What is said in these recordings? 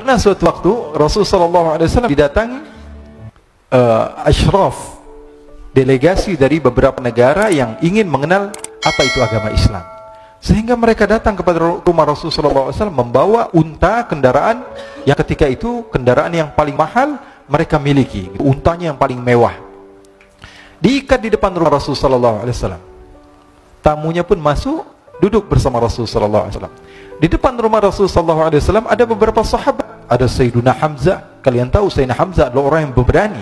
Pernah suatu waktu Rasulullah SAW didatangi asyraf, delegasi dari beberapa negara yang ingin mengenal apa itu agama Islam. Sehingga mereka datang kepada rumah Rasulullah SAW membawa unta, kendaraan yang ketika itu kendaraan yang paling mahal mereka miliki, untanya yang paling mewah. Diikat di depan rumah Rasulullah SAW. Tamunya pun masuk, duduk bersama Rasulullah SAW. Di depan rumah Rasulullah SAW ada beberapa sahabat. Ada Sayyiduna Hamzah. Kalian tahu Sayyidina Hamzah adalah orang yang pemberani.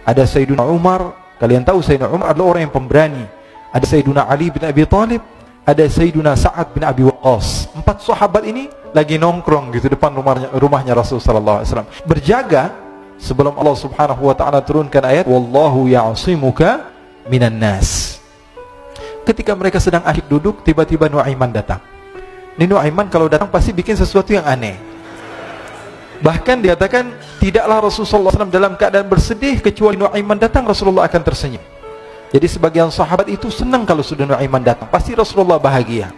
Ada Sayyiduna Umar. Kalian tahu Sayyidina Umar adalah orang yang pemberani. Ada Sayyiduna Ali bin Abi Thalib. Ada Sayyiduna Sa'ad bin Abi Waqqas. 4 sahabat ini lagi nongkrong gitu depan rumahnya Rasulullah SAW. Berjaga sebelum Allah Subhanahu wa taala turunkan ayat wallahu ya'simuka minan nas. Ketika mereka sedang asyik duduk, tiba-tiba Nuaiman datang. Ini Nuaiman kalau datang pasti bikin sesuatu yang aneh. Bahkan dikatakan tidaklah Rasulullah SAW dalam keadaan bersedih kecuali Nuaiman datang Rasulullah akan tersenyum. Jadi sebagian sahabat itu senang kalau sudah Nuaiman datang, pasti Rasulullah bahagia.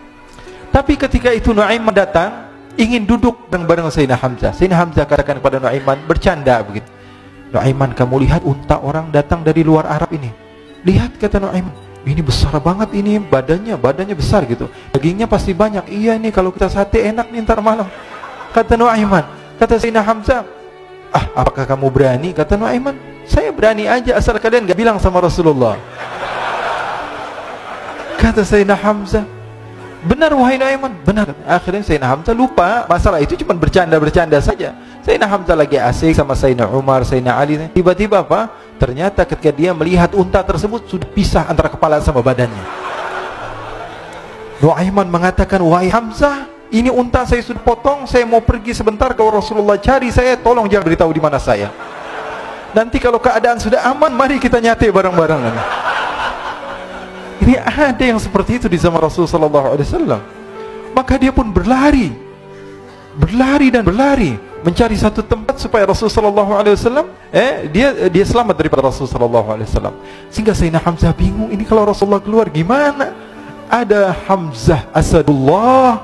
Tapi ketika itu Nuaiman datang ingin duduk bareng Sayyidina Hamzah. Sayyidina Hamzah katakan kepada Nuaiman, bercanda begitu. Nuaiman, kamu lihat unta orang datang dari luar Arab ini. Lihat, kata Nuaiman, ini besar banget ini, badannya besar gitu. Dagingnya pasti banyak. Iya nih kalau kita sate enak nih ntar malam. Kata Nuaiman. Kata Sayyidina Hamzah, apakah kamu berani? Kata Nuaiman, saya berani aja asal kalian gak bilang sama Rasulullah. Kata Sayyidina Hamzah, benar wahai Nuaiman, benar. Akhirnya Sayyidina Hamzah lupa masalah itu, cuma bercanda saja. Sayyidina Hamzah lagi asik sama Sayyidina Umar, Sayyidina Ali. Tiba-tiba apa? Ternyata ketika dia melihat unta tersebut sudah pisah antara kepala sama badannya. Nuaiman mengatakan, wahai Hamzah, ini unta saya sudah potong, saya mau pergi sebentar, kalau Rasulullah cari saya, tolong jangan beritahu di mana saya. Nanti kalau keadaan sudah aman, mari kita nyate bareng-bareng. Ini ada yang seperti itu di zaman Rasulullah SAW. Maka dia pun berlari dan berlari mencari satu tempat supaya Rasulullah SAW dia selamat daripada Rasulullah SAW. Sehingga Sayyidina Hamzah bingung, ini kalau Rasulullah keluar gimana? Ada Hamzah Asadullah,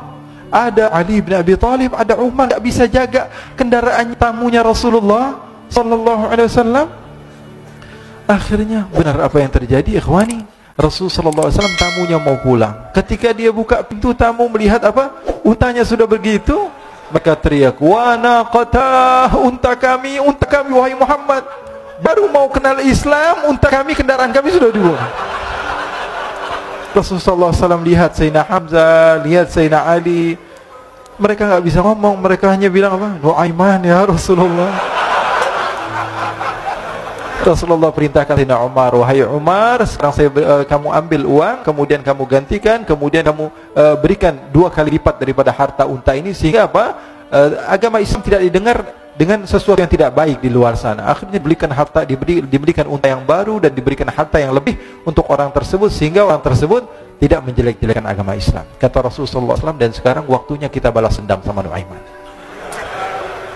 ada Ali bin Abi Thalib, ada Umar, gak bisa jaga kendaraan tamunya Rasulullah sallallahu alaihi wasallam. Akhirnya benar apa yang terjadi, ikhwani. Rasulullah sallallahu alaihi wasallam tamunya mau pulang. Ketika dia buka pintu tamu melihat apa? Untanya sudah begitu, maka teriak, "Wa naqatah, unta kami wahai Muhammad. Baru mau kenal Islam, unta kami, kendaraan kami sudah dibuang." Rasulullah SAW lihat Sayyidina Hamzah, lihat Sayyidina Ali. Mereka nggak bisa ngomong, mereka hanya bilang apa? Nuaiman ya Rasulullah. Rasulullah perintahkan Sayyidina Umar, wahai Umar, sekarang kamu ambil uang, kemudian kamu gantikan, kemudian kamu berikan 2 kali lipat daripada harta unta ini, sehingga apa? Agama Islam tidak didengar dengan sesuatu yang tidak baik di luar sana. Akhirnya diberikan unta yang baru dan diberikan harta yang lebih untuk orang tersebut, sehingga orang tersebut tidak menjelek-jelekan agama Islam. Kata Rasulullah SAW, dan sekarang waktunya kita balas dendam sama Nuaiman.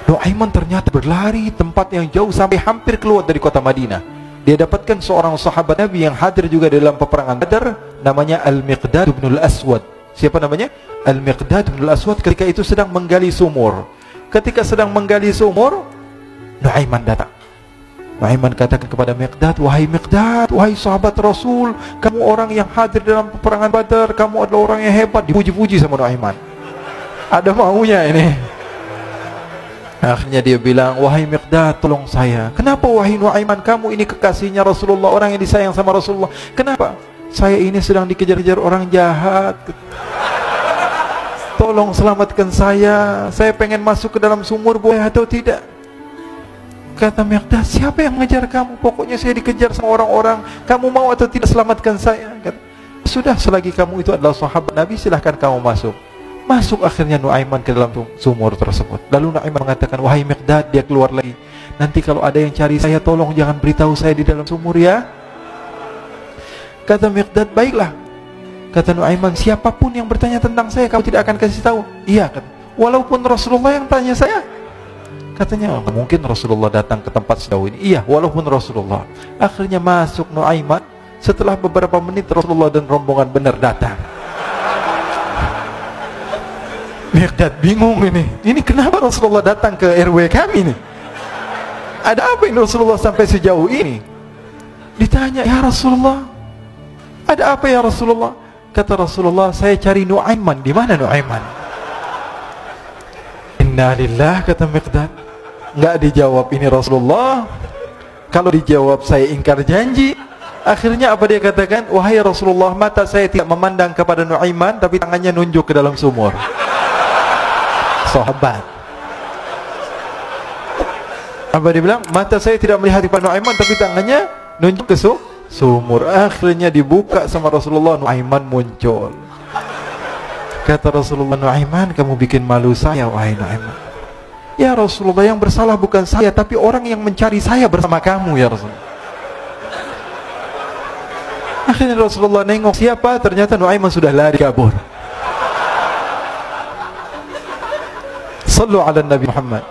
Nuaiman ternyata berlari tempat yang jauh sampai hampir keluar dari kota Madinah. Dia dapatkan seorang sahabat Nabi yang hadir juga dalam peperangan Badar, namanya Al-Miqdad bin Al-Aswad. Siapa namanya? Al-Miqdad bin Al-Aswad. Ketika itu sedang menggali sumur. Ketika sedang menggali sumur, Nuaiman datang. Nuaiman katakan kepada Miqdad, wahai Miqdad, wahai sahabat Rasul, kamu orang yang hadir dalam peperangan Badar, kamu adalah orang yang hebat. Dipuji-puji sama Nuaiman. Ada maunya ini. Akhirnya dia bilang, wahai Miqdad, tolong saya. Kenapa wahai Nuaiman, kamu ini kekasihnya Rasulullah, orang yang disayang sama Rasulullah. Kenapa? Saya ini sedang dikejar-kejar orang jahat. Tolong selamatkan saya pengen masuk ke dalam sumur, boleh atau tidak? Kata Miqdad, siapa yang mengejar kamu? Pokoknya saya dikejar sama orang-orang. Kamu mau atau tidak selamatkan saya? Kata, sudah, selagi kamu itu adalah sahabat Nabi, silahkan kamu masuk. Masuk akhirnya Nuaiman ke dalam sumur tersebut. Lalu Nuaiman mengatakan, wahai Miqdad, dia keluar lagi. Nanti kalau ada yang cari saya, tolong jangan beritahu saya di dalam sumur ya. Kata Miqdad, baiklah. Kata Nuaiman, siapapun yang bertanya tentang saya, kamu tidak akan kasih tahu? Iya, kata. Walaupun Rasulullah yang tanya saya. Katanya, mungkin Rasulullah datang ke tempat sejauh ini. Iya, walaupun Rasulullah. Akhirnya masuk Nuaiman. Setelah beberapa menit Rasulullah dan rombongan benar datang. Miqdad bingung ini kenapa Rasulullah datang ke RW kami nih? Ada apa ini Rasulullah sampai sejauh ini? Ditanya, ya Rasulullah, ada apa ya Rasulullah? Kata Rasulullah, saya cari Nuaiman. Di mana Nuaiman? Inna lillah, kata Miqdad. Nggak dijawab ini Rasulullah. Kalau dijawab saya ingkar janji. Akhirnya apa dia katakan? Wahai Rasulullah, mata saya tidak memandang kepada Nuaiman, tapi tangannya nunjuk ke dalam sumur. Sahabat. Apa dia bilang? Mata saya tidak melihat kepada Nuaiman, tapi tangannya nunjuk ke sumur. Akhirnya dibuka sama Rasulullah, Nuaiman muncul. Kata Rasulullah, Nuaiman, kamu bikin malu saya, wahai Nuaiman. Ya Rasulullah, yang bersalah bukan saya, tapi orang yang mencari saya bersama kamu, ya Rasulullah. Akhirnya Rasulullah nengok, siapa? Ternyata Nuaiman sudah lari kabur. Sallu ala Nabi Muhammad.